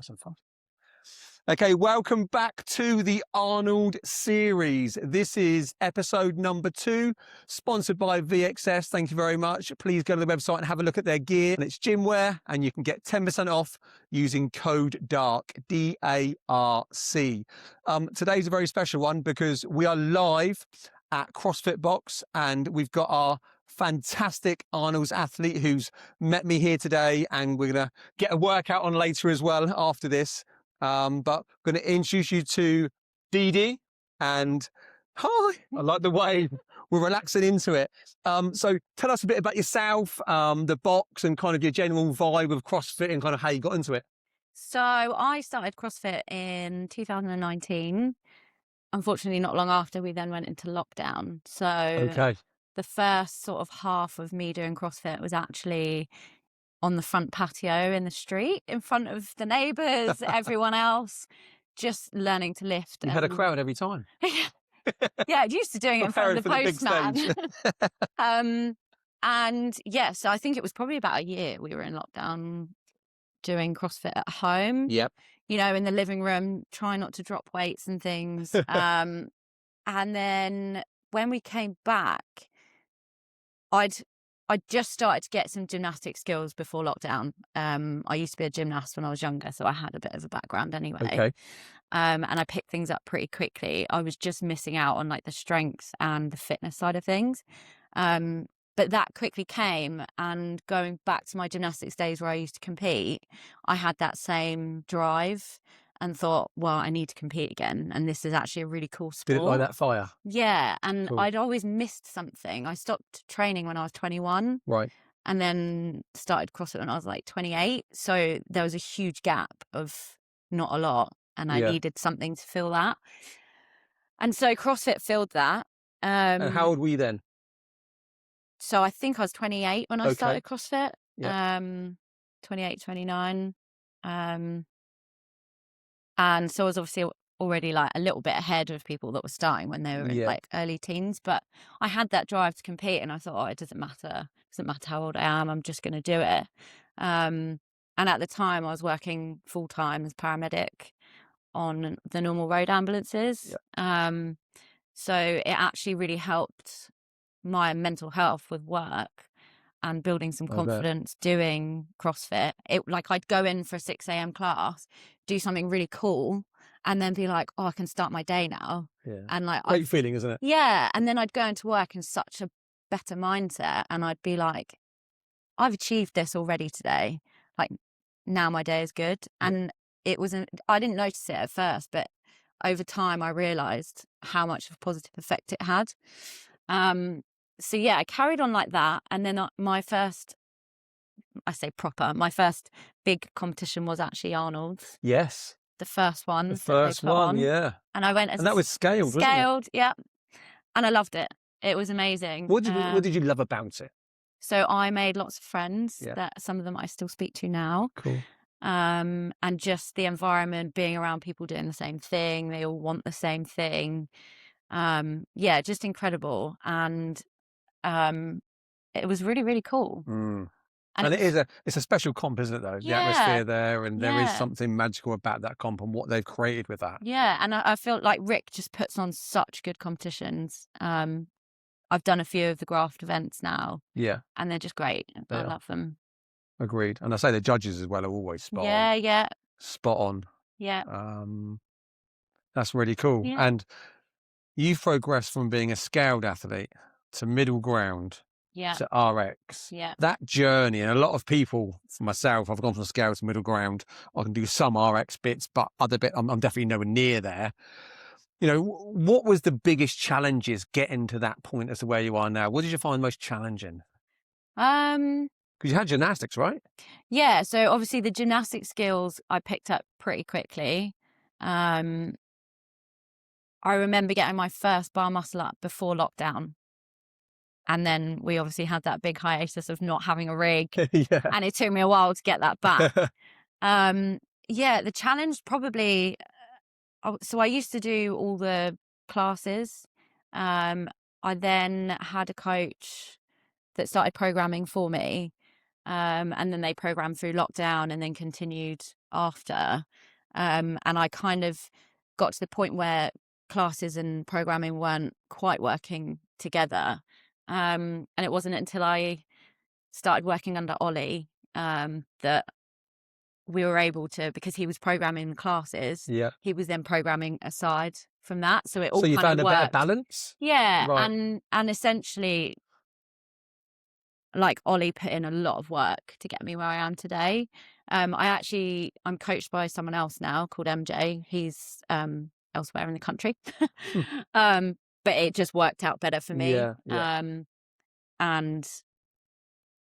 That's some fun. Okay, welcome back to the Arnold Series. This is episode number 2, sponsored by VXS. Thank you very much. Please go to the website and have a look at their gear. And it's gym wear, and you can get 10% off using code DARC, D-A-R-C. Today's a very special one because we are live at CrossFit Box, and we've got our fantastic Arnold's athlete who's met me here today, and we're going to get a workout on later as well after this. But I'm going to introduce you to Dee Dee, and hi, I like the way we're relaxing into it. So tell us a bit about yourself, the box, and kind of your general vibe of CrossFit and kind of how you got into it. So I started CrossFit in 2019. Unfortunately, not long after, we then went into lockdown. So Okay. the first sort of half of me doing CrossFit was actually on the front patio in the street in front of the neighbours, everyone else, just learning to lift. You had a crowd every time. Yeah, used to doing it in front of the postman. And yeah, so I think it was probably about a year we were in lockdown doing CrossFit at home. Yep. You know, in the living room, trying not to drop weights and things. And then when we came back, I'd just started to get some gymnastic skills before lockdown. I used to be a gymnast when I was younger, so I had a bit of a background anyway. Okay. And I picked things up pretty quickly. I was just missing out on like the strength and the fitness side of things. But that quickly came, and going back to my gymnastics days where I used to compete, I had that same drive and thought, well, I need to compete again. And this is actually a really cool sport. Did it like that fire? Yeah. And Cool. I'd always missed something. I stopped training when I was 21. Right. And then started CrossFit when I was like 28. So there was a huge gap of not a lot. And I needed something to fill that. And so CrossFit filled that. And how old were you then? So I think I was 28 when I started CrossFit. Yeah. 28, 29. And so I was obviously already like a little bit ahead of people that were starting when they were in like early teens. But I had that drive to compete, and I thought, oh, it doesn't matter. It doesn't matter how old I am. I'm just going to do it. And at the time, I was working full time as paramedic on the normal road ambulances. Yeah. So it actually really helped my mental health with work and building some confidence doing CrossFit. It like I'd go in for a 6 a.m. class, do something really cool, and then be like, oh, I can start my day now. Yeah. And like, great feeling, isn't it? Yeah. And then I'd go into work in such a better mindset, and I'd be like, I've achieved this already today. Like, now my day is good. And it wasn't, I didn't notice it at first, but over time I realized how much of a positive effect it had. So yeah, I carried on like that. And then my first big competition was actually Arnold's. Yes. The first one. The first one, yeah. And I went as... And that was scaled, wasn't it? Scaled, yeah. And I loved it. It was amazing. What did you love about it? So I made lots of friends, that some of them I still speak to now. Cool. And just the environment, being around people doing the same thing. They all want the same thing. Yeah, just incredible. And it was really, really cool. And it's a special comp, isn't it, though? The atmosphere there, and there is something magical about that comp and what they've created with that. Yeah, and I feel like Rick just puts on such good competitions. I've done a few of the graft events now. Yeah. And they're just great. I love them. Agreed. And I say the judges as well are always spot on. Yeah. Spot on. Yeah. That's really cool. Yeah. And you've progressed from being a scaled athlete to middle ground to RX. Yeah. That journey, and a lot of people, for myself, I've gone from scale to middle ground. I can do some RX bits, but other bit, I'm definitely nowhere near there. You know, what was the biggest challenges getting to that point as to where you are now? What did you find most challenging? Because you had gymnastics, right? Yeah. So obviously the gymnastic skills I picked up pretty quickly. I remember getting my first bar muscle up before lockdown. And then we obviously had that big hiatus of not having a rig. And it took me a while to get that back. The challenge probably... So I used to do all the classes. I then had a coach that started programming for me. And then they programmed through lockdown and then continued after. And I kind of got to the point where classes and programming weren't quite working together. And it wasn't until I started working under Ollie that we were able to, because he was programming the classes, Yeah. he was then programming aside from that. So it all So you kind found of a better worked. balance? Yeah. Right. And essentially, like, Ollie put in a lot of work to get me where I am today. I'm coached by someone else now called MJ. He's elsewhere in the country. Hmm. But it just worked out better for me. Yeah. And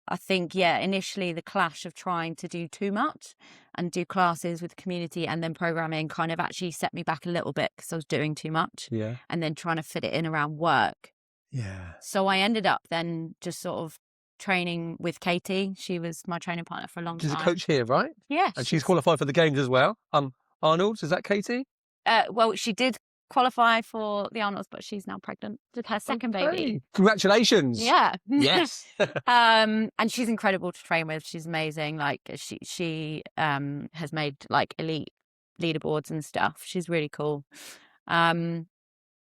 I think, initially the clash of trying to do too much and do classes with the community and then programming kind of actually set me back a little bit because I was doing too much Yeah. and then trying to fit it in around work. Yeah. So I ended up then just sort of training with Katie. She was my training partner for a long She's a time. coach here, right? Yeah. And she's qualified for the games as well. Arnold's, is that Katie? Well, she did qualify for the Arnolds, but she's now pregnant with her second baby. Hey, congratulations. Yeah. Yes. And she's incredible to train with. She's amazing. Like she has made like elite leaderboards and stuff. She's really cool. But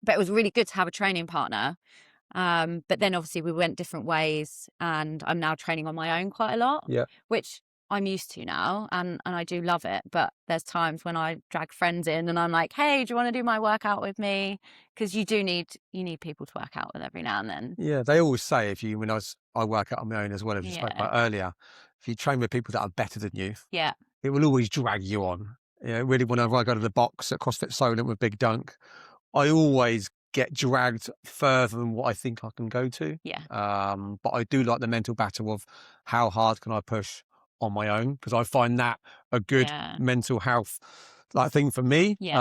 it was really good to have a training partner. But then obviously we went different ways and I'm now training on my own quite a lot. Yeah. Which I'm used to now and I do love it. But there's times when I drag friends in and I'm like, hey, do you want to do my workout with me? Because you need people to work out with every now and then. Yeah. They always say I work out on my own as well, as you spoke about earlier. If you train with people that are better than you, it will always drag you on. Really, whenever I go to the box at CrossFit Solent with Big Dunk, I always get dragged further than what I think I can go to. Yeah. But I do like the mental battle of how hard can I push on my own, because I find that a good mental health thing for me. Right,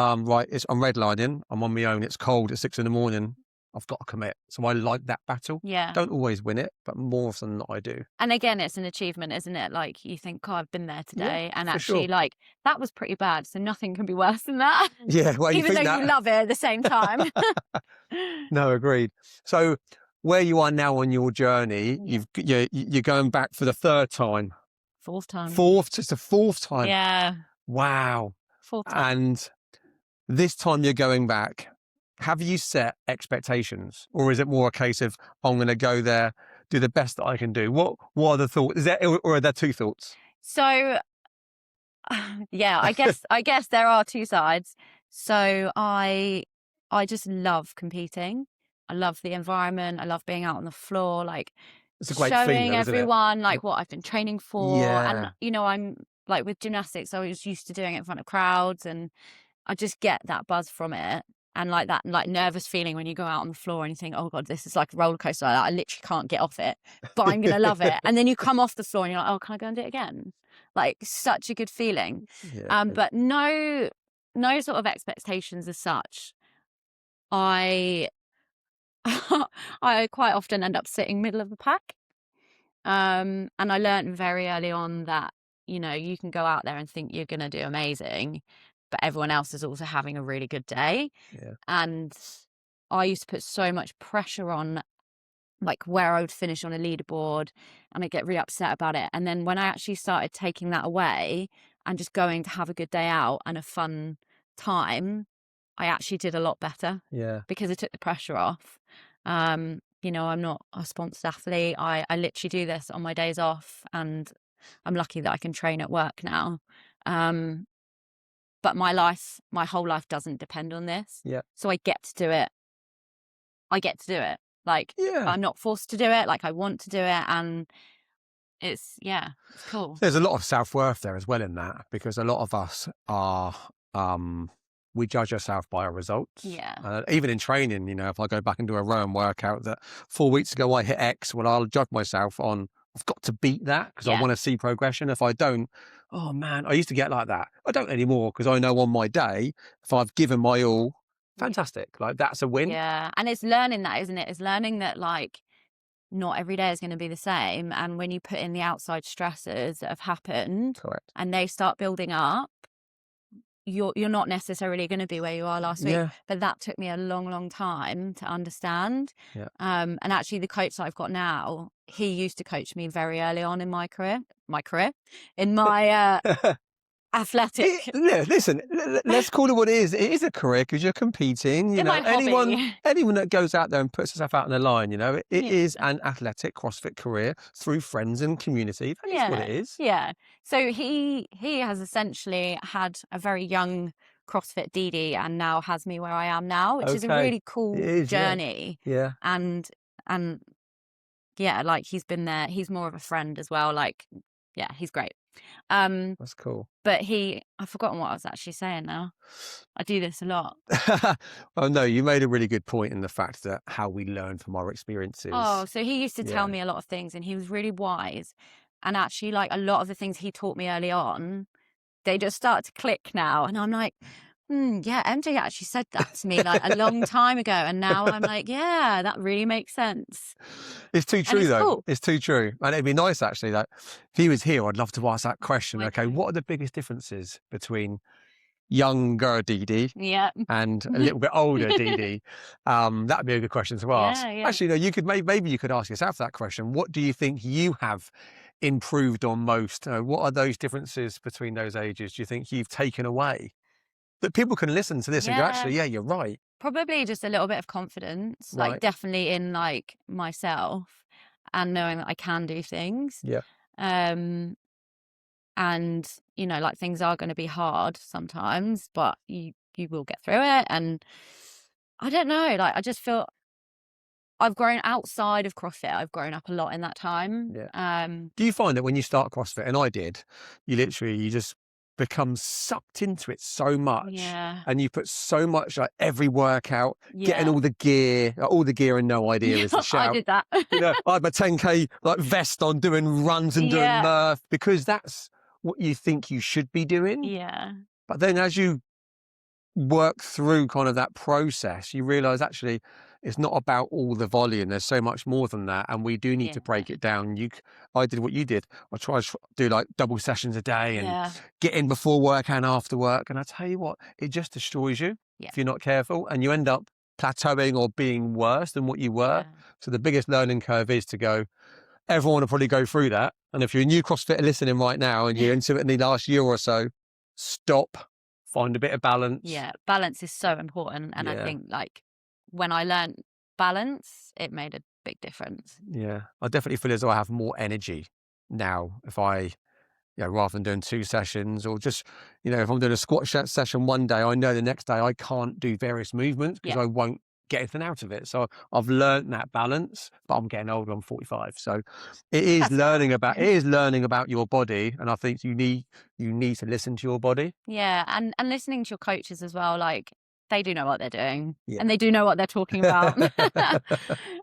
I'm redlining, I'm on my own, it's cold at 6 a.m, I've got to commit. So I like that battle. Don't always win it, but more often than not I do. And again, it's an achievement, isn't it? Like you think, oh, I've been there today, and actually sure. like that was pretty bad, so nothing can be worse than that. Yeah, well, even though you love it at the same time. No, agreed. So where you are now on your journey, you're going back for the third time. Fourth time. Just a fourth time. Yeah. Wow. Fourth time. And this time you're going back. Have you set expectations, or is it more a case of I'm going to go there, do the best that I can do? What are the thoughts? Or are there two thoughts? So, I guess there are two sides. So I just love competing. I love the environment. I love being out on the floor, like it's a great showing thing, though, everyone like what I've been training for. Yeah. And I'm like with gymnastics, I was used to doing it in front of crowds, and I just get that buzz from it. And like that, like nervous feeling when you go out on the floor and you think, oh God, this is like a roller coaster. I literally can't get off it, but I'm going to love it. And then you come off the floor and you're like, oh, can I go and do it again? Like such a good feeling. But no sort of expectations as such. I quite often end up sitting middle of the pack. And I learned very early on that, you can go out there and think you're going to do amazing, but everyone else is also having a really good day. And I used to put so much pressure on like where I would finish on a leaderboard, and I'd get really upset about it. And then when I actually started taking that away and just going to have a good day out and a fun time, I actually did a lot better. Because I took the pressure off. I'm not a sponsored athlete. I literally do this on my days off, and I'm lucky that I can train at work now. But my whole life doesn't depend on this. So I get to do it. Like, I'm not forced to do it. Like, I want to do it. And it's cool. There's a lot of self-worth there as well in that, because a lot of us are, we judge ourselves by our results. Even in training, if I go back and do a row and workout that 4 weeks ago I hit X, well, I'll judge myself on, I've got to beat that because I want to see progression. If I don't, oh man, I used to get like that. I don't anymore, because I know on my day, if I've given my all, fantastic. Like that's a win. And it's learning that, isn't it? It's learning that like not every day is going to be the same. And when you put in the outside stressors that have happened, and they start building up, you're not necessarily going to be where you are last week. But that took me a long, long time to understand. And actually the coach that I've got now, he used to coach me very early on in my career, and athletic. Yeah, listen, let's call it what it is. It is a career because you're competing. You In know, my hobby. anyone that goes out there and puts herself out on the line, you know, it Yeah. is an athletic CrossFit career through friends and community. That is what it is. Yeah. So he has essentially had a very young CrossFit Dee Dee and now has me where I am now, which is a Okay. really It cool is, yeah. journey. Yeah. And yeah, like he's been there. He's more of a friend as well. Like, yeah, he's great. That's cool. But I've forgotten what I was actually saying now. I do this a lot. Oh no, you made a really good point in the fact that how we learn from our experiences. Oh, so he used to tell Yeah. me a lot of things and he was really wise. And actually, like a lot of the things he taught me early on, they just start to click now. And I'm like, yeah, MJ actually said that to me like a long time ago. And now I'm like, yeah, that really makes sense. It's too true, it's though. cool. It's too true. And it'd be nice, actually, that if he was here, I'd love to ask that question. I Okay, know. what are the biggest differences between younger Dee Dee Yeah. and a little bit older Dee Dee? That'd be a good question to ask. Yeah. Actually, no, you could maybe you could ask yourself that question. What do you think you have improved on most? What are those differences between those ages? Do you think you've taken away that people can listen to this and go, actually, yeah, you're right. Probably just a little bit of confidence, like Right. definitely in like myself and knowing that I can do things. Yeah. And you know, like things are going to be hard sometimes, but you will get through it. And I don't know, like I just feel I've grown outside of CrossFit. I've grown up a lot in that time. Yeah. Do you find that when you start CrossFit, and I did, you just become sucked into it so much, Yeah. and you put so much, like every workout, Yeah. getting all the gear and no idea is the shout. I did that. You know, I had my 10K like vest on, doing runs and doing Murph because that's what you think you should be doing. Yeah. But then as you work through kind of that process, you realize actually it's not about all the volume. There's so much more than that, and we do need to break it down. I did what you did. I try to do like double sessions a day and get in before work and after work. And I tell you what, it just destroys you if you're not careful, and you end up plateauing or being worse than what you were. So the biggest learning curve is to go. Everyone will probably go through that. And if you're a new CrossFitter listening right now and you're into it in the last year or so, stop. Find a bit of balance. Yeah, balance is so important. And I think like when I learned balance, it made a big difference. Yeah, I definitely feel as though I have more energy now if I, rather than doing 2 sessions or just, if I'm doing a squat session one day, I know the next day I can't do various movements because I won't get anything out of it. So I've learned that balance, but I'm getting older. I'm 45. So it is learning about your body. And I think you need to listen to your body. Yeah. And listening to your coaches as well. Like they do know what they're doing and they do know what they're talking about.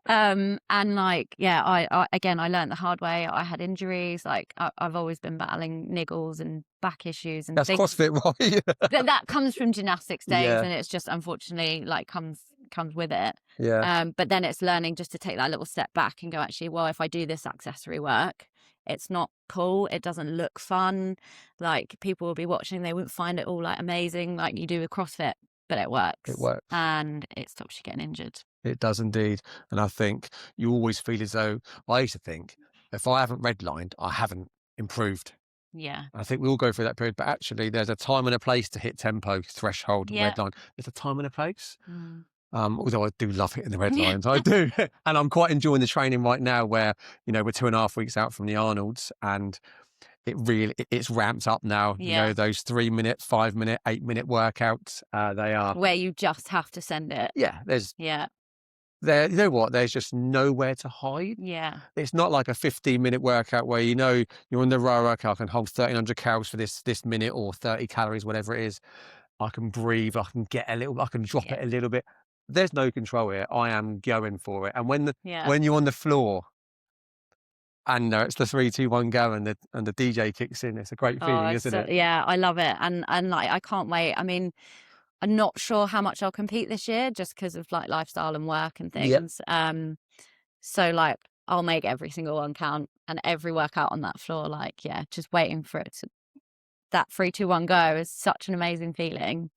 And like, I learned the hard way. I had injuries. Like I've always been battling niggles and back issues and that's things. CrossFit, right? that comes from gymnastics days and it's just unfortunately like comes with it. But then it's learning just to take that little step back and go, actually, well, if I do this accessory work, it's not cool, it doesn't look fun, like people will be watching, they wouldn't find it all like amazing like you do with CrossFit, but it works and it stops you getting injured. It does indeed. And I think you always feel as though, I used to think if I haven't redlined, I haven't improved. I think we all go through that period, but actually there's a time and a place to hit tempo, threshold, redline. There's a time and a place. Although I do love hitting the red lines, I do. And I'm quite enjoying the training right now where, we're 2.5 weeks out from the Arnolds and it's ramped up now. Those 3-minute, 5-minute, 8-minute workouts, they are. Where you just have to send it. You know what? There's just nowhere to hide. It's not like a 15-minute workout where you're on the rower, okay, I can hold 1,300 calories for this minute or 30 calories, whatever it is. I can breathe, I can drop it a little bit. There's no control here. I am going for it. And when you're on the floor and it's the 3, 2, 1 go and the DJ kicks in, it's a great feeling, isn't it? Yeah, I love it. And like I can't wait. I mean, I'm not sure how much I'll compete this year just because of like lifestyle and work and things. So like I'll make every single one count and every workout on that floor, like, just waiting for it to that 3, 2, 1 go is such an amazing feeling.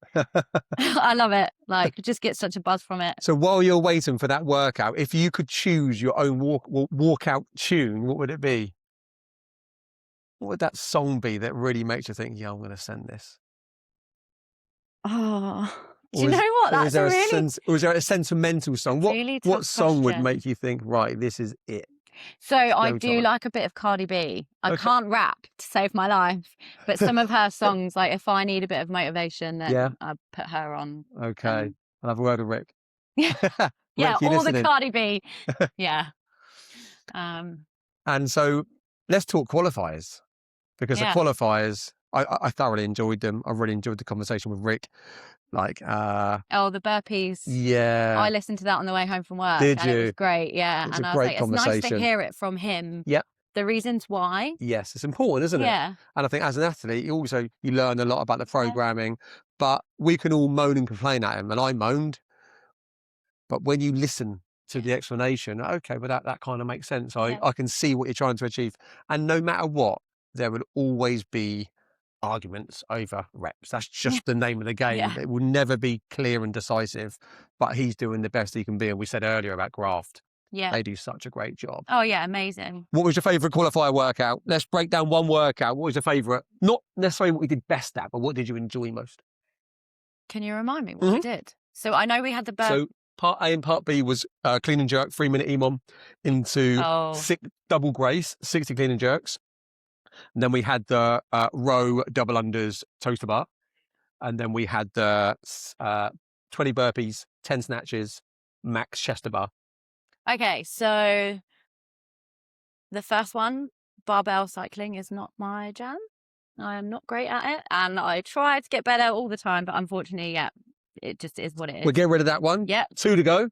I love it. Like just get such a buzz from it. So while you're waiting for that workout, if you could choose your own walkout tune, what would it be? What would that song be that really makes you think, yeah, I'm going to send this? Oh, do Or you know what? or is That's there a really, or is there a sentimental song? really What tough song would question. make you think, right, this is it? So I Go do time. like a bit of Cardi B. I Okay. can't rap to save my life, but some of her songs, like if I need a bit of motivation, then Yeah. I put her on. Okay. I'll have a word with Rick. Yeah, yeah, Rick, you all the listening? Cardi B. Yeah. Um, And so let's talk qualifiers, because the yeah. qualifiers, I thoroughly enjoyed them. I really enjoyed the conversation with Rick. Like, Oh, the burpees. yeah. I listened to that on the way home from work, Did and it was you? great. Yeah, It was a and I was great like, it's nice to conversation. hear it from him. Yep. The reasons why. Yes, it's important, isn't it? Yeah. And I think as an athlete, you learn a lot about the programming, but we can all moan and complain at him, and I moaned. But when you listen to the explanation, okay, but that kind of makes sense. I can see what you're trying to achieve. And no matter what, there will always be arguments over reps. That's just the name of the game. Yeah. It will never be clear and decisive, but he's doing the best he can be. And we said earlier about graft. Yeah. They do such a great job. Oh, yeah, amazing. What was your favourite qualifier workout? Let's break down one workout. What was your favourite? Not necessarily what we did best at, but what did you enjoy most? Can you remind me what we did? So I know we had the So part A and part B was clean and jerk, 3-minute EMOM into double grace, 60 clean and jerks. And then we had the row double unders toaster bar. And then we had the 20 burpees, 10 snatches, max chest bar. Okay, so the first one, barbell cycling, is not my jam. I am not great at it, and I try to get better all the time, but unfortunately, yeah, it just is what it is. We'll get rid of that one. Yeah. 2 to go.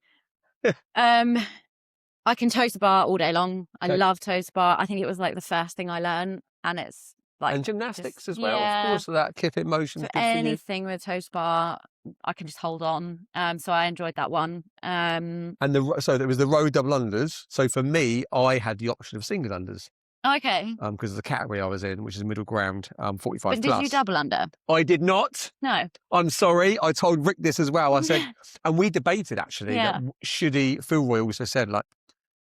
I can toast bar all day long. I Okay. love toast bar. I think it was like the first thing I learned, and it's like And gymnastics as well, of course, so that kip in motion. So anything with toast bar, I can just hold on. So I enjoyed that one. And so there was the row double unders. So for me, I had the option of single unders. Okay. Because of the category I was in, which is middle ground, 45 But did you double under? I did not. No. I'm sorry. I told Rick this as well. I said, and we debated actually, that should he, Phil Roy also said, like,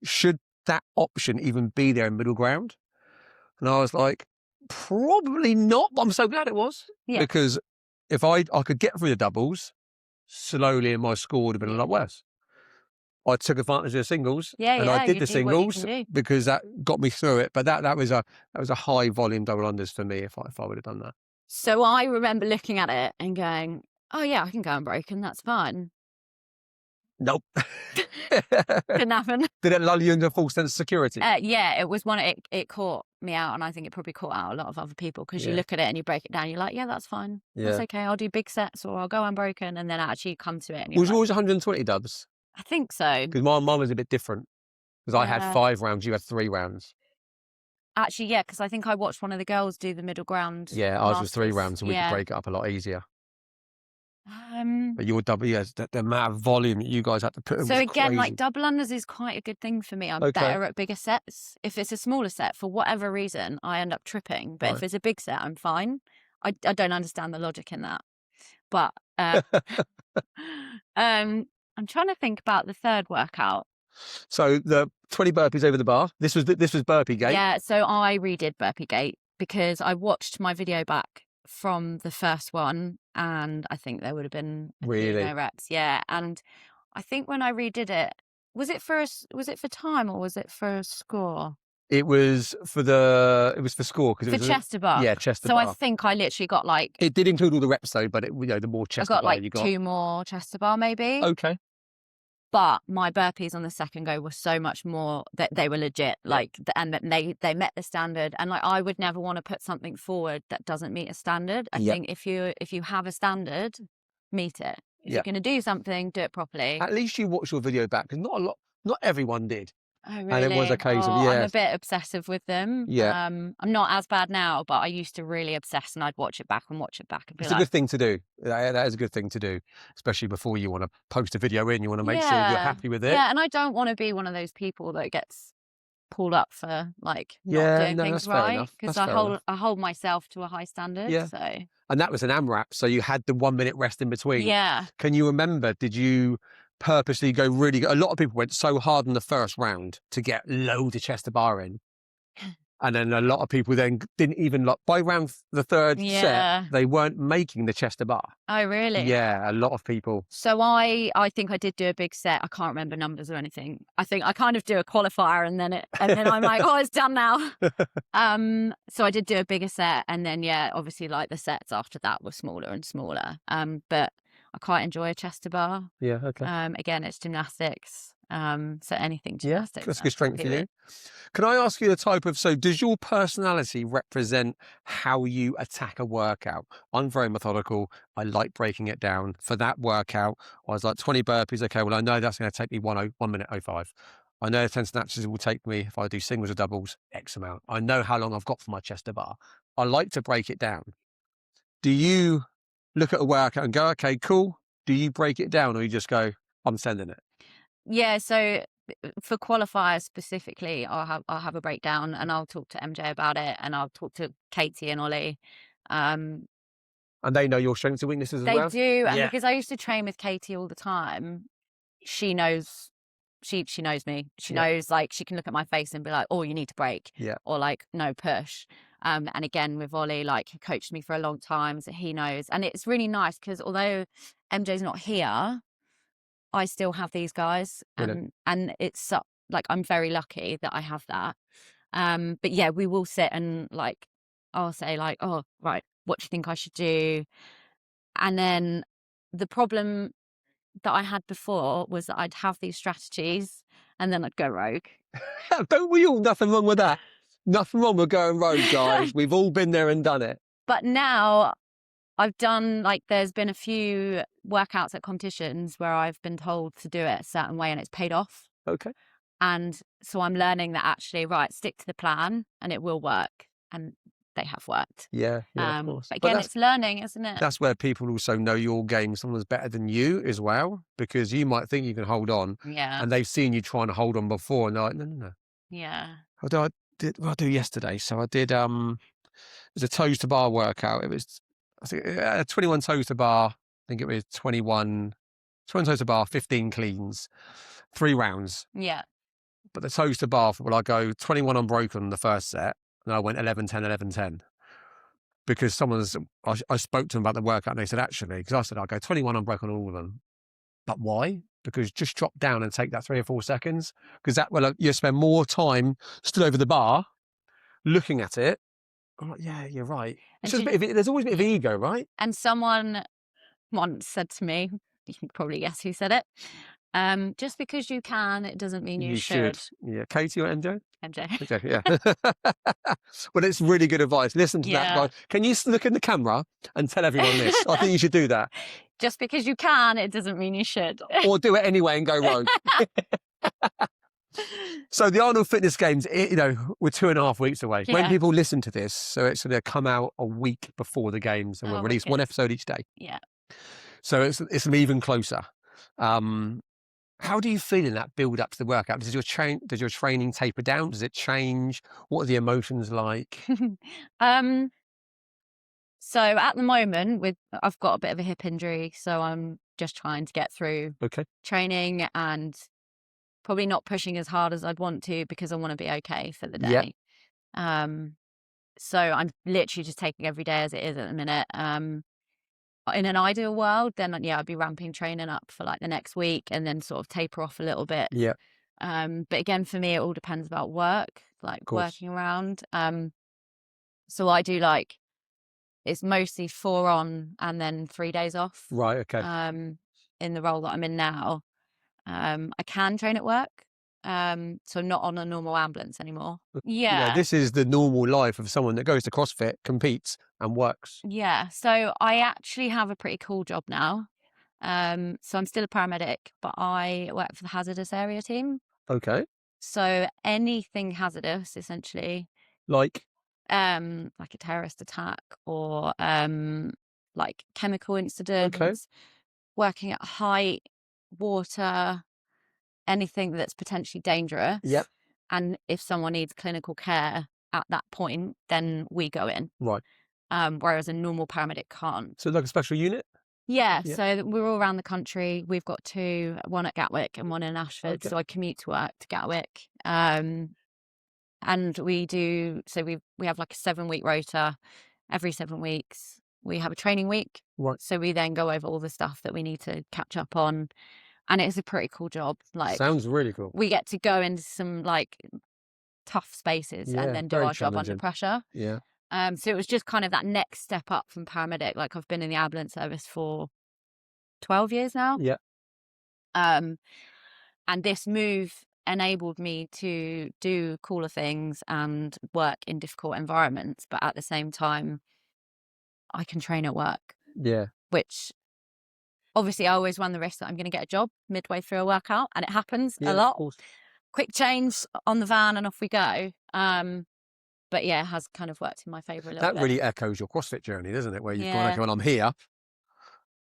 should that option even be there in middle ground? And I was like, probably not, but I'm so glad it was. Yeah. Because if I could get through the doubles slowly and my score would have been a lot worse. I took advantage of the singles and I did the singles because that got me through it. But that was a high volume double unders for me if I would have done that. So I remember looking at it and going, oh yeah, I can go unbroken, that's fine. Nope. Didn't happen. Did it lull you into a false sense of security? Yeah, it was one. It caught me out, and I think it probably caught out a lot of other people because you look at it and you break it down. You're like, yeah, that's fine. That's okay. I'll do big sets or I'll go unbroken, and then actually you come to it. And was yours 120 dubs? I think so. Because mine was a bit different. Because I had 5 rounds, you had 3 rounds. Actually, yeah, because I think I watched one of the girls do the middle ground. Yeah, ours was 3 rounds, so we could break it up a lot easier. But your double, the amount of volume that you guys had to put in so was again, crazy. like double unders is quite a good thing for me. I'm better at bigger sets. If it's a smaller set, for whatever reason, I end up tripping. But if it's a big set, I'm fine. I don't understand the logic in that. But I'm trying to think about the third workout. So the 20 burpees over the bar. This was burpee gate. Yeah, so I redid burpee gate because I watched my video back from the first one, and I think there would have been no reps. Yeah, and I think when I redid it, was it for time or was it for score? It was for score because it was chest to bar. Yeah, chest to bar. So I think I literally got like. It did include all the reps though, but the more chest to bar like you got. 2 more chest to bar maybe. Okay. But my burpees on the second go were so much more that they were legit, and that they met the standard. And like, I would never want to put something forward that doesn't meet a standard. I think if you have a standard, meet it. If you're going to do something, do it properly. At least you watched your video back, because not everyone did. Oh, really? And it was a case of, I'm a bit obsessive with them. Yeah. I'm not as bad now, but I used to really obsess, and I'd watch it back and be It's a good thing to do. That is a good thing to do, especially before you want to post a video in. You want to make sure you're happy with it. Yeah, and I don't want to be one of those people that gets pulled up for like not doing things right, because I hold myself to a high standard. Yeah. So. And that was an AMRAP, so you had the 1 minute rest in between. Yeah. Can you remember? Did you purposely go really good? A lot of people went so hard in the first round to get loads of chest to bar in, And then a lot of people then didn't even like by round the third Yeah. set, they weren't making the chest to bar. Oh, really? Yeah, a lot of people. So I think I did do a big set. I can't remember numbers or anything. I think I kind of do a qualifier and then I'm like, oh, it's done now. So I did do a bigger set, and then yeah, obviously like the sets after that were smaller and smaller. But I quite enjoy a chest to bar. Yeah, okay. Again, it's gymnastics. So anything Yeah, gymnastics. that's a good strength for happy you. with. Can I ask you the type of, so does your personality represent how you attack a workout? I'm very methodical. I like breaking it down. For that workout, I was like 20 burpees. Okay, well, I know that's going to take me 1 minute 05. I know 10 snatches will take me, if I do singles or doubles, X amount. I know how long I've got for my chest to bar. I like to break it down. Do you look at a workout and go, okay, cool. Do you break it down, or you just go, I'm sending it? Yeah, so for qualifiers specifically, I'll have a breakdown, and I'll talk to MJ about it, and I'll talk to Katie and Ollie. And they know your strengths and weaknesses as They well? do, and Yeah. because I used to train with Katie all the time, she knows. She knows me. She Yeah. knows, like, she can look at my face and be like, "Oh, you need to break," Yeah. or like, "No, push." And again with Ollie, like, he coached me for a long time, so he knows, and it's really nice because although MJ's not here, I still have these guys, Brilliant. and it's like I'm very lucky that I have that. But yeah, we will sit and like I'll say like, "Oh, right, what do you think I should do?" And then the problem that I had before was that I'd have these strategies and then I'd go rogue. Don't we all? Nothing wrong with that. Nothing wrong with going rogue, guys. We've all been there and done it. But now I've done, like, there's been a few workouts at competitions where I've been told to do it a certain way and it's paid off. Okay. And so I'm learning that actually, right, stick to the plan and it will work. And they have worked. Yeah, of course. But But again, it's learning, isn't it? that's where people also know your game. Someone's better than you as well, because you might think you can hold on, Yeah. and they've seen you trying to hold on before, and they're like, no. Yeah. Although I did what I do yesterday. So I did it was a toes to bar workout. It was, I think, 21 toes to bar. I think it was 21 toes to bar, 15 cleans, 3 rounds. Yeah. But the toes to bar, well, I go 21 unbroken the first set, and I went 11, 10, 11, 10. Because I spoke to them about the workout, and they said, actually, because I said, I'll go 21 unbroken on all of them. But why? Because just drop down and take that 3 or 4 seconds. Because that will, you spend more time stood over the bar, looking at it. I'm like, yeah, you're right. It's just there's always a bit of ego, right? And someone once said to me, you can probably guess who said it, just because you can, it doesn't mean you should. Yeah. Katie or MJ? MJ. MJ, yeah. Well, it's really good advice. Listen to that, guys. Can you look in the camera and tell everyone this? I think you should do that. Just because you can, it doesn't mean you should. Or do it anyway and go rogue. So the Arnold Fitness Games, we're 2.5 weeks away. Yeah. When people listen to this, so it's going to come out a week before the games, and we'll release one episode each day. Yeah. So it's even closer. How do you feel in that build up to the workout? Does your training taper down? Does it change? What are the emotions like? So at the moment, I've got a bit of a hip injury, so I'm just trying to get through training and probably not pushing as hard as I'd want to because I want to be okay for the day. So I'm literally just taking every day as it is at the minute. In an ideal world, then I'd be ramping training up for like the next week and then sort of taper off a little bit. Yeah. But again, for me, it all depends about work, like working around. So I do it's mostly 4 on and then 3 days off. Right. Okay. In the role that I'm in now, I can train at work. So I'm not on a normal ambulance anymore. Yeah. This is the normal life of someone that goes to CrossFit, competes and works. Yeah. So I actually have a pretty cool job now. So I'm still a paramedic, but I work for the hazardous area team. Okay. So anything hazardous, essentially. Like a terrorist attack or like chemical incidents, working at height, water, anything that's potentially dangerous. Yep. And if someone needs clinical care at that point, then we go in. Right. Whereas a normal paramedic can't. So like a special unit? Yeah. So we're all around the country. We've got 2, one at Gatwick and one in Ashford. So I commute to work to Gatwick. And and we have like a 7-week rota. Every 7 weeks we have a training week. Right. So we then go over all the stuff that we need to catch up on, and it's a pretty cool job. Like, sounds really cool. we get to go into some like tough spaces Yeah, and then do very our job under challenging. pressure. Yeah. So it was just kind of that next step up from paramedic. Like, I've been in the ambulance service for 12 years now. Yeah. And this move enabled me to do cooler things and work in difficult environments, but at the same time, I can train at work, Yeah. which obviously I always run the risk that I'm going to get a job midway through a workout, and it happens Yeah, a of lot. course. Quick change on the van and off we go. But yeah, it has kind of worked in my favour a little That bit. really echoes your CrossFit journey, doesn't it? Where you've gone, Yeah. okay, well, I'm here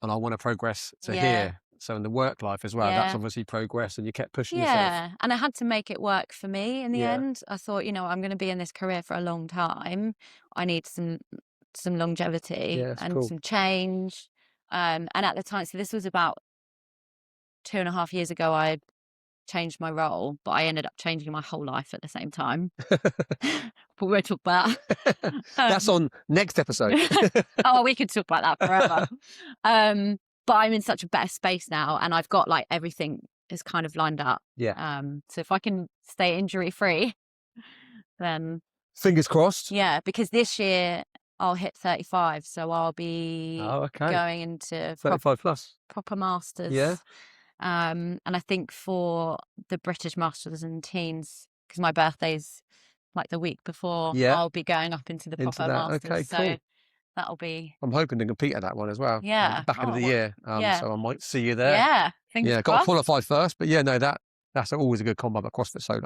and I want to progress to Yeah. here. So in the work life as well, that's Yeah. obviously progress, and you kept pushing yourself. Yeah, and I had to make it work for me in the Yeah. end. I thought, I'm going to be in this career for a long time. I need some longevity Yeah, that's and cool. some change. And at the time, so this was about 2.5 years ago, I changed my role, but I ended up changing my whole life at the same time. But we won't talk about that. That's on next episode. Oh, we could talk about that forever. But I'm in such a better space now, and I've got like everything is kind of lined up. Yeah. So if I can stay injury free, then Fingers crossed. yeah, because this year I'll hit 35, so I'll be going into 35 plus. proper masters. Yeah. And I think for the British Masters and teens, because my birthday's like the week before, Yeah. I'll be going up into the proper masters. Okay, cool. So that'll be. I'm hoping to compete at that one as well. Yeah. Back end of the year. Yeah. So I might see you there. Yeah. Yeah. Got to qualify first, but yeah, no, that's always a good combo at CrossFit. So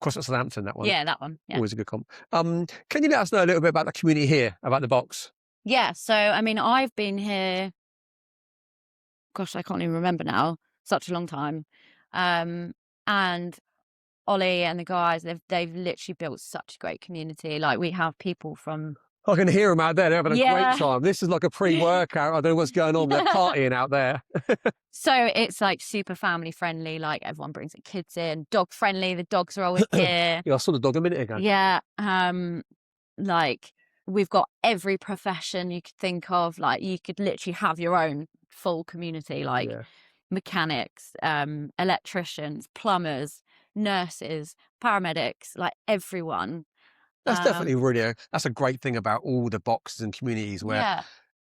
CrossFit Southampton, that one. Yeah, that one. Yeah. Always a good comp. Can you let us know a little bit about the community here, about the box? Yeah. So I mean, I've been here. Gosh, I can't even remember now. Such a long time. And Ollie and the guys, they've literally built such a great community. Like, we have people from. I can hear them out there. They're having a Yeah. great time. This is like a pre-workout. I don't know what's going on. They're partying out there. So it's like super family friendly. Like, everyone brings their kids in. Dog friendly. The dogs are always here. Yeah, I saw the dog a minute ago. Yeah. Like, we've got every profession you could think of. Like, you could literally have your own full community. Like, Yeah. mechanics, electricians, plumbers, nurses, paramedics, like everyone. That's definitely really that's a great thing about all the boxes and communities where Yeah.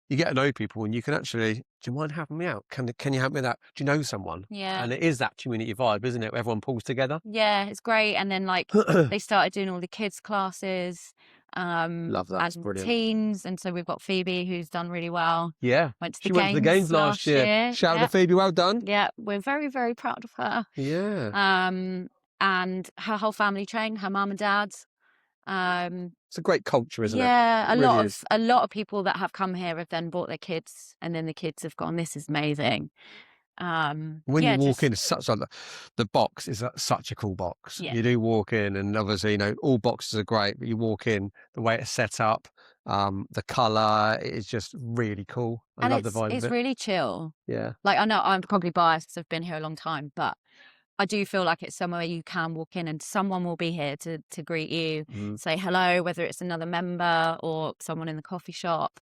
you get to know people and you can actually, do you mind helping me out? Can you help me with that? Do you know someone? Yeah. And it is that community vibe, isn't it? Where everyone pulls together. Yeah, it's great. And then like they started doing all the kids classes. Love that. It's And brilliant. teens. And so we've got Phoebe, who's done really well. Yeah. Went to She the went to the games last year. Shout out to Phoebe, well done. Yeah, we're very, very proud of her. Yeah. And her whole family train, her mum and dad. It's a great culture, isn't it? Yeah, It a really is. lot of people that have come here have then brought their kids, and then the kids have gone, this is amazing. When yeah, you walk just- in, it's the box is such a cool box. Yeah. You do walk in, and obviously, all boxes are great, but you walk in, the way it's set up, the colour is just really cool. I love the vibe it's of it. really chill. Yeah. Like, I know I'm probably biased because I've been here a long time, but I do feel like it's somewhere you can walk in and someone will be here to greet you, say hello, whether it's another member or someone in the coffee shop.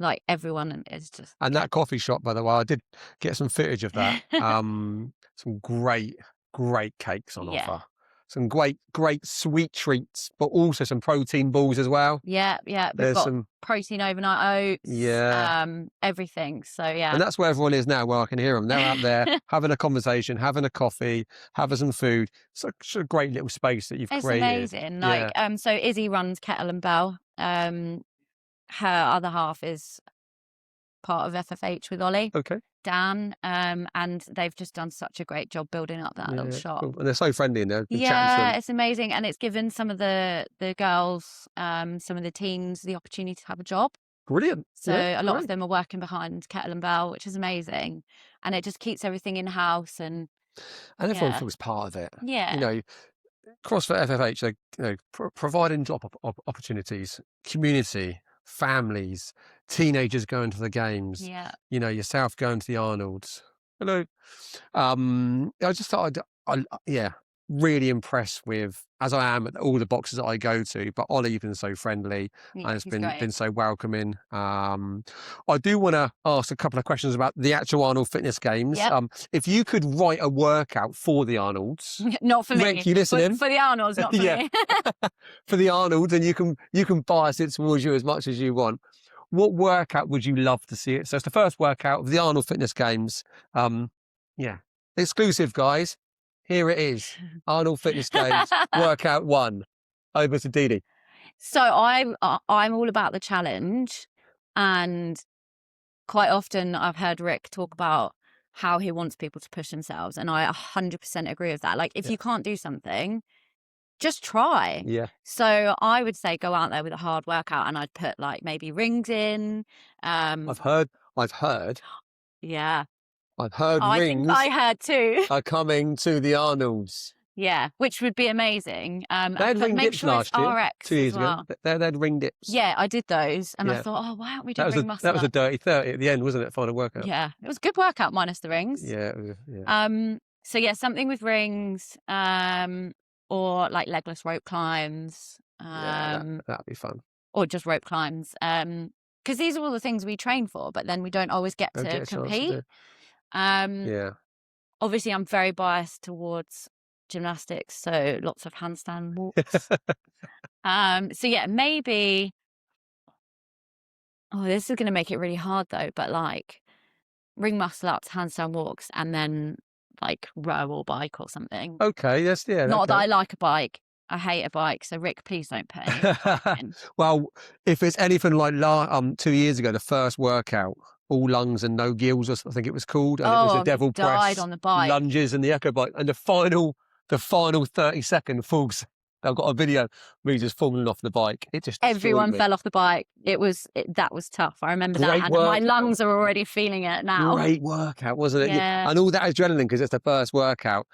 Like, everyone is just. And that coffee shop, by the way, I did get some footage of that. Some great cakes on Yeah. offer. Some great sweet treats, but also some protein balls as well. Yeah. We've There's got some, protein overnight oats. Yeah. Everything. So yeah. and that's where everyone is now, where I can hear them. They're out there having a conversation, having a coffee, having some food. Such a great little space that you've It's created. amazing. Like, so Izzy runs Kettle and Bell. Her other half is part of FFH with Ollie, Okay. Dan, and they've just done such a great job building up that little shop. Cool. And they're so friendly in there. Been chatting to Yeah, them. it's amazing, and it's given some of the girls, some of the teens, the opportunity to have a job. Brilliant. So Yeah, a lot great. of them are working behind Kettle and Bell, which is amazing, and it just keeps everything in house. And everyone yeah. feels part of it. Yeah, CrossFit FFH, they providing job opportunities, community, families, teenagers going to the games. yeah, Yourself going to the Arnolds. Hello. I just thought, really impressed with, as I am at all the boxes that I go to, but Ollie's been so friendly Yeah, and it's he's been great. so welcoming. I do want to ask a couple of questions about the actual Arnold Fitness Games. Yep. If you could write a workout for the Arnolds, Not for me. Rick, you listening? For the Arnolds, not for Yeah. me. For the Arnolds, and you can bias it towards you as much as you want. What workout would you love to see it? So it's the first workout of the Arnold Fitness Games. Yeah, exclusive, guys. Here it is, Arnold Fitness Games workout 1. Over to Dee Dee. So I'm all about the challenge, and quite often I've heard Rick talk about how he wants people to push themselves, and I 100% agree with that. Like, if you can't do something, just try. Yeah. So I would say go out there with a hard workout, and I'd put like maybe rings in. I've heard. Yeah. I think rings I heard too. are coming to the Arnolds. Yeah, which would be amazing. They had ring make dips sure it's last year, RX 2 years as well. ago. They had ring dips. Yeah, I did those, and I Yeah. thought, oh, why aren't we doing ring muscle That was a up? dirty 30 at the end, wasn't it? Final workout. Yeah, it was a good workout minus the rings. Yeah. It was, yeah. So yeah, something with rings, or like legless rope climbs, that'd be fun. or just rope climbs. Because these are all the things we train for, but then we don't always get Don't to get a chance to compete. do. Yeah. Obviously, I'm very biased towards gymnastics, so lots of handstand walks. So yeah, maybe. Oh, this is going to make it really hard though. But like ring muscle ups, handstand walks, and then like row or bike or something. Okay. Yes. Yeah. Not okay. that I like a bike. I hate a bike. So Rick, please don't put any in. Well, if it's anything like 2 years ago, the first workout, all lungs and no gills, I think it was called, and it was the devil died press, on the bike. lunges, and the echo bike, and the final 30-second falls. I've got a video of me just falling off the bike. It just Everyone fell off the bike. That was tough. I remember Great that, and workout. my lungs are already feeling it now. Great workout, wasn't it? Yeah. And all that adrenaline because it's the first workout.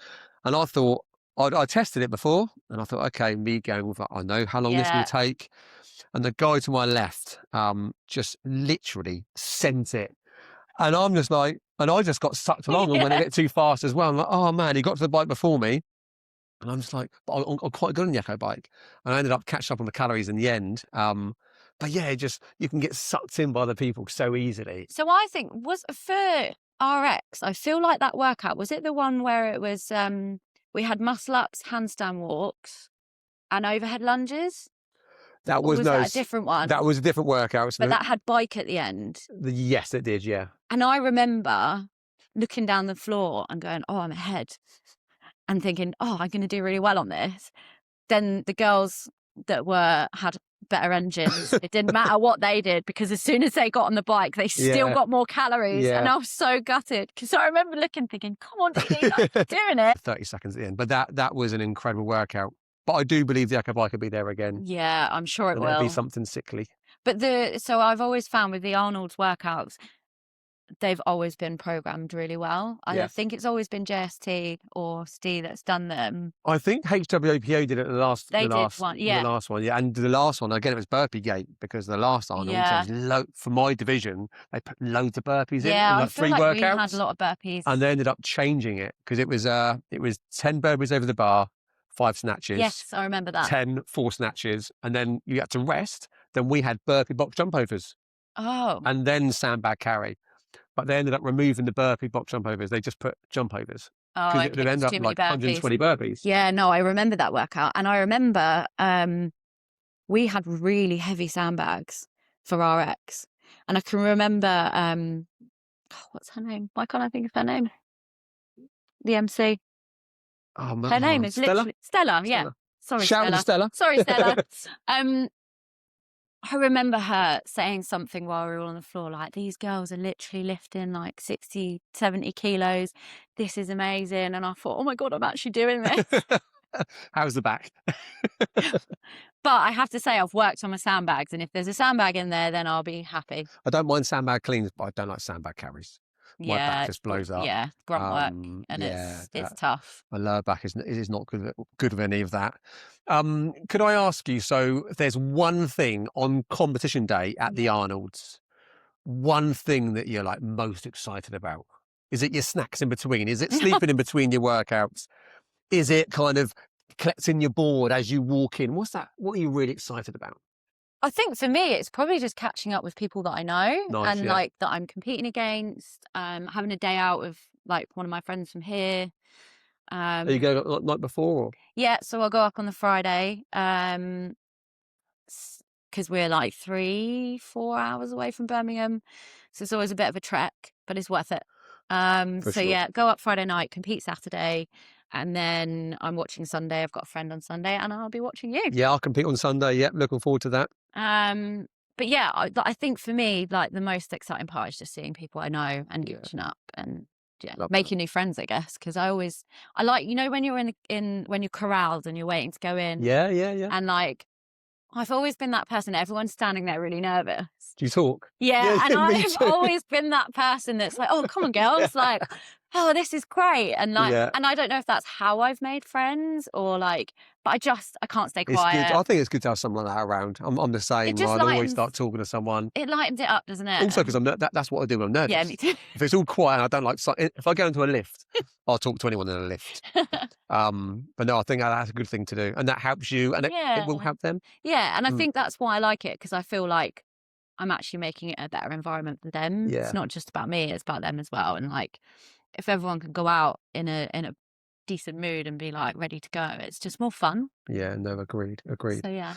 And I thought I tested it before, and I thought, okay, me going with, I know how long this will take. And the guy to my left just literally sent it. And I'm just like, and I just got sucked along and went a bit too fast as well. I'm like, oh man, he got to the bike before me. And I'm just like, but I'm quite good on the echo bike. And I ended up catching up on the calories in the end. But yeah, you can get sucked in by the people so easily. So I think for RX, I feel like that workout, was it the one where it was, we had muscle ups, handstand walks, and overhead lunges? That was that a different one? That was a different workout. But that had bike at the end. Yes, it did. Yeah. And I remember looking down the floor and going, "Oh, I'm ahead," and thinking, "Oh, I'm going to do really well on this." Then the girls that had better engines, it didn't matter what they did, because as soon as they got on the bike, they still got more calories. And I was so gutted, because I remember looking, thinking, "Come on, Dee Dee, like, doing it." 30 seconds at the end, but that was an incredible workout. But I do believe the echo bike will be there again. Yeah, I'm sure it will. It'll be something sickly. But so I've always found with the Arnold's workouts, they've always been programmed really well. I think it's always been JST or ST that's done them. I think HWAPO did it the last one, yeah. The last one, yeah. And the last one, again, it was Burpee Gate, because the last Arnold, for my division, they put loads of burpees in. Yeah, like I feel 3 like workouts. we had a lot of burpees. And they ended up changing it, because it was 10 burpees over the bar, 5 snatches. Yes, I remember that. 10 4 snatches, and then you had to rest. Then we had burpee box jump overs. Oh. And then sandbag carry. But they ended up removing the burpee box jump overs. They just put jump overs. Oh, okay. They ended up like 120 burpees. Yeah, no, I remember that workout. And I remember we had really heavy sandbags for RX. And I can remember, what's her name? Why can't I think of her name? The MC. Oh, her name is literally Stella. Yeah. Sorry, Stella. Sorry, Stella. I remember her saying something while we were all on the floor, like, "These girls are literally lifting like 60, 70 kilos. This is amazing." And I thought, oh my God, I'm actually doing this. How's the back? But I have to say, I've worked on my sandbags, and if there's a sandbag in there, then I'll be happy. I don't mind sandbag cleans, but I don't like sandbag carries. My back just blows up. Yeah, grunt work, and it's tough. My lower back is not good with any of that. Could I ask you, so if there's one thing on competition day at the Arnolds, one thing that you're like most excited about? Is it your snacks in between? Is it sleeping in between your workouts? Is it kind of collecting your board as you walk in? What are you really excited about? I think for me, it's probably just catching up with people that I know Nice, and yeah. like that I'm competing against, having a day out with like one of my friends from here. Are you going like night before? Or? Yeah, so I'll go up on the Friday, because we're like 3-4 hours away from Birmingham, so it's always a bit of a trek, but it's worth it. For So sure. yeah, go up Friday night, compete Saturday, and then I'm watching Sunday. I've got a friend on Sunday, and I'll be watching you. Yeah, I'll compete on Sunday. Yep, looking forward to that. But yeah, I think for me, like the most exciting part is just seeing people I know and Yeah. catching up and Love making new friends, I guess. Because I like, when you're when you're corralled and you're waiting to go in, Yeah, yeah, yeah. and like I've always been that person. Everyone's standing there really nervous. Do you talk? Yeah, and me I've too. always been that person that's like, "Oh, come on, girls!" Like, "Oh, this is great," and like, Yeah. and I don't know if that's how I've made friends or like, but I can't stay It's good. quiet. I think it's good to have someone like that around. I'm the same. just I'd always lightens- start talking to someone. It lightens it up, doesn't it? Also, because that's what I do when I'm nervous. Yeah, me too. If it's all quiet, and I don't like. If I go into a lift, I'll talk to anyone in a lift. But no, I think that's a good thing to do, and that helps you, and it will Yeah. help them. Yeah, and I think that's why I like it, because I feel like I'm actually making it a better environment for them. Yeah. It's not just about me; it's about them as well. And like, if everyone can go out in a decent mood and be like ready to go, it's just more fun. Yeah. No, agreed. Agreed. So yeah,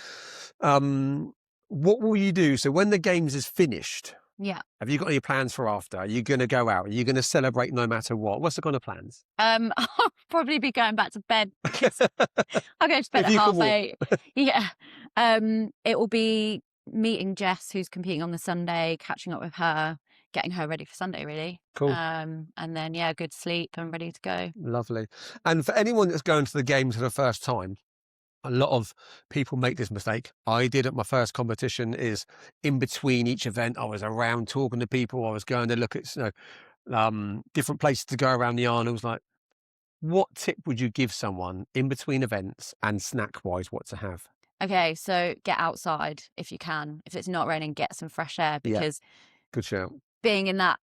What will you do? So when the games is finished, yeah. have you got any plans for after? Are you going to go out? Are you going to celebrate no matter what? What's the kind of plans? I'll probably be going back to bed. I'll go to bed If at you can walk. 8:30. Yeah. It will be meeting Jess, who's competing on the Sunday, catching up with her, getting her ready for Sunday, really. Cool. And then yeah, good sleep and ready to go. Lovely. And for anyone that's going to the games for the first time, a lot of people make this mistake. I did at my first competition. Is in between each event, I was around talking to people. I was going to look at different places to go around the Arnolds. Like, what tip would you give someone in between events and snack wise what to have? Okay, so get outside if you can. If it's not raining, get some fresh air, Yeah. because Good shout. being in that,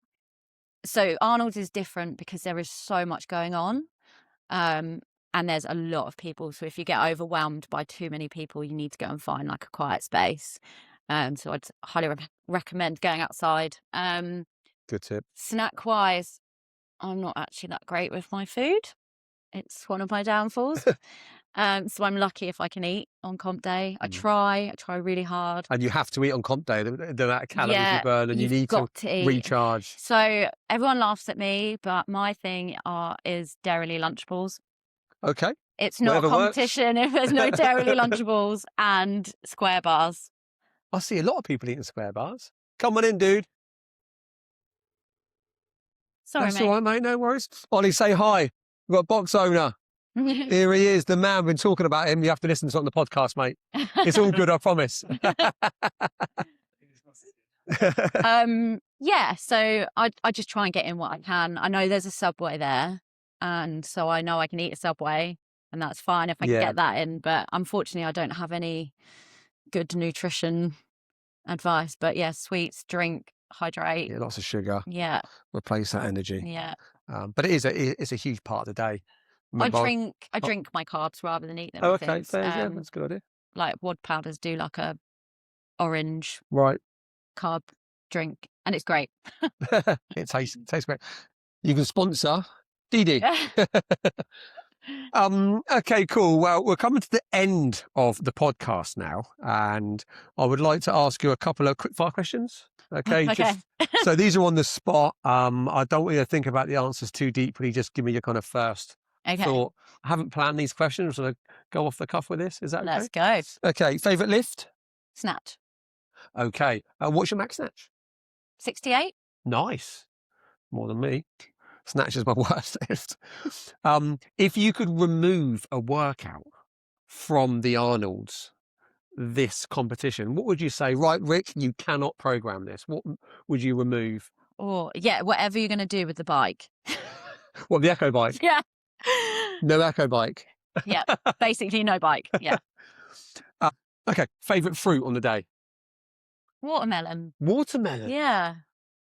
so Arnold's is different because there is so much going on. And there's a lot of people. So if you get overwhelmed by too many people, you need to go and find like a quiet space. So I'd highly recommend going outside. Good tip. Snack wise, I'm not actually that great with my food. It's one of my downfalls. So I'm lucky if I can eat on comp day. I try really hard. And you have to eat on comp day, the amount of calories you burn, and you you've need got to eat. recharge. So everyone laughs at me, but my thing is Dairyly Lunchables. Okay. It's not Whatever a competition if there's no Dairyly Lunchables and square bars. I see a lot of people eating square bars. Come on in, dude. Sorry, That's mate. all right, mate. No worries. Ollie, say hi. We've got a box owner. Here he is, the man. We've been talking about him. You have to listen to it on the podcast, mate. It's all good, I promise. Yeah, so I just try and get in what I can. I know there's a Subway there, and so I know I can eat a Subway, and that's fine if I can get that in. But unfortunately, I don't have any good nutrition advice. But yeah, sweets, drink, hydrate. Yeah, lots of sugar. Yeah. Replace that energy. Yeah. But it's a huge part of the day. I drink my carbs rather than eat them. Oh, okay, fair. Yeah, that's a good idea. Like WOD powders do like a orange carb drink, and it's great. It tastes great. You can sponsor Dee Dee. Okay, cool. Well, we're coming to the end of the podcast now, and I would like to ask you a couple of quickfire questions. Okay. So these are on the spot. I don't want you to think about the answers too deeply. Just give me your kind of first thought. I haven't planned these questions, so I go off the cuff with this. Is that okay? Let's go. Okay. Favorite lift? Snatch. Okay. What's your max snatch? 68. Nice. More than me. Snatch is my worst lift. If you could remove a workout from the Arnolds this competition, what would you say? Right, Rick, you cannot program this. What would you remove? Or yeah, whatever you're going to do with the bike. What, the Echo bike? Yeah. No Echo bike. Yeah, basically no bike. Yeah. Okay, favourite fruit on the day? Watermelon. Watermelon? Yeah.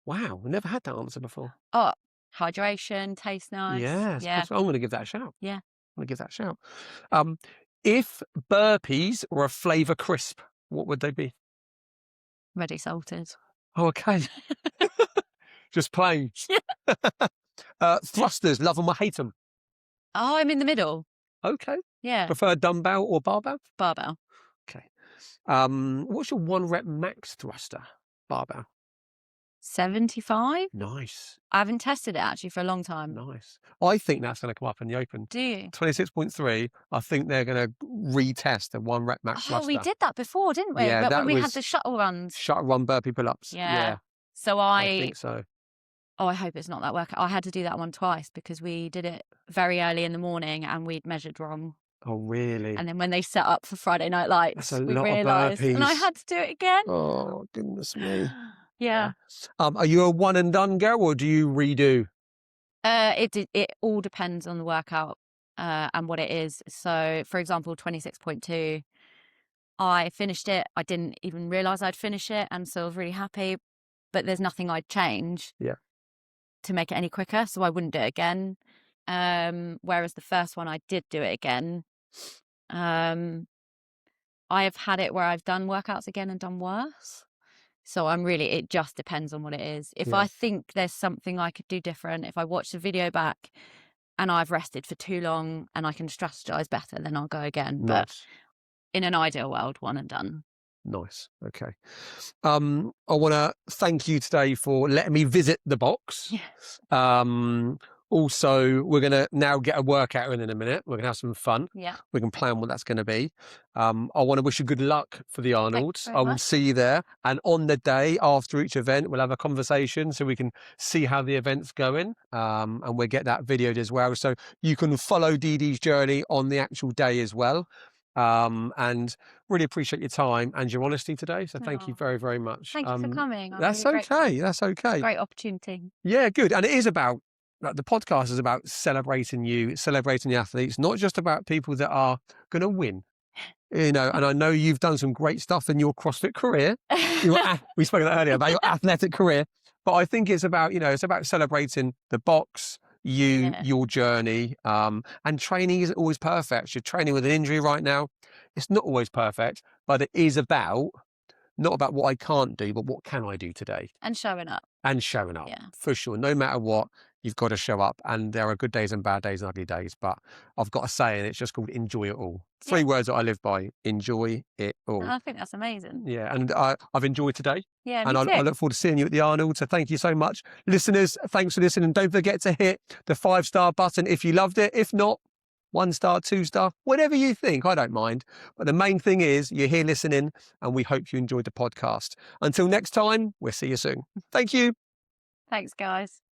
Wow, I've never had that answer before. Oh, hydration, tastes nice. Yes, Yeah. I'm going to give that a shout. Yeah. I'm going to give that a shout. If burpees were a flavour crisp, what would they be? Ready salted. Oh, okay. Just plain. Thrusters, love them or hate them? Oh, I'm in the middle. Okay. Yeah. Prefer dumbbell or barbell? Barbell. Okay. What's your 1 rep max thruster? Barbell. 75. Nice. I haven't tested it actually for a long time. Nice. I think that's going to come up in the open. Do you? 26.3. I think they're going to retest the 1 rep max thruster. Oh, we did that before, didn't we? Yeah, But that when we had was the shuttle runs. Shuttle run burpee pull-ups. Yeah. So I think so. Oh, I hope it's not that workout. I had to do that one twice because we did it very early in the morning and we'd measured wrong. Oh, really? And then when they set up for Friday Night Lights, That's a we lot of realised, and I burpees. had to do it again. Oh, goodness me. Yeah. Are you a one and done girl or do you redo? It all depends on the workout and what it is. So, for example, 26.2, I finished it. I didn't even realise I'd finish it, and so I was really happy. But there's nothing I'd change to make it any quicker, so I wouldn't do it again. Whereas the first one, I did do it again. I have had it where I've done workouts again and done worse. So it just depends on what it is. If I think there's something I could do different, if I watch the video back and I've rested for too long and I can strategize better, then I'll go again. Nice. But in an ideal world, one and done. Nice. Okay. I want to thank you today for letting me visit the box. Yes. Also, we're going to now get a workout in a minute. We're going to have some fun. Yeah. We can plan what that's going to be. I want to wish you good luck for the Arnolds. I will see you there. And on the day after each event, we'll have a conversation so we can see how the event's going. And we'll get that videoed as well. So you can follow Dee Dee's journey on the actual day as well. And really appreciate your time and your honesty today. So thank you very, very much. Thank you for coming. That's okay. That's okay. Great opportunity. Yeah, good. And it is about, like, the podcast is about celebrating you, celebrating the athletes, not just about people that are going to win. You know, and I know you've done some great stuff in your CrossFit career. We spoke earlier about your athletic career, but I think it's about, it's about celebrating the box, your journey, and training isn't always perfect. You're training with an injury right now. It's not always perfect, but it is about, not about what I can't do, but what can I do today? And showing up. Yeah. For sure. No matter what, you've got to show up, and there are good days and bad days and ugly days, but I've got a saying, it's just called enjoy it all. 3 words that I live by: enjoy it all. I think that's amazing. Yeah, and I've enjoyed today. Yeah, and I look forward to seeing you at the Arnold. So thank you so much. Listeners, thanks for listening. Don't forget to hit the 5-star button if you loved it. If not, 1 star, 2 star, whatever you think, I don't mind. But the main thing is you're here listening, and we hope you enjoyed the podcast. Until next time, we'll see you soon. Thank you. Thanks, guys.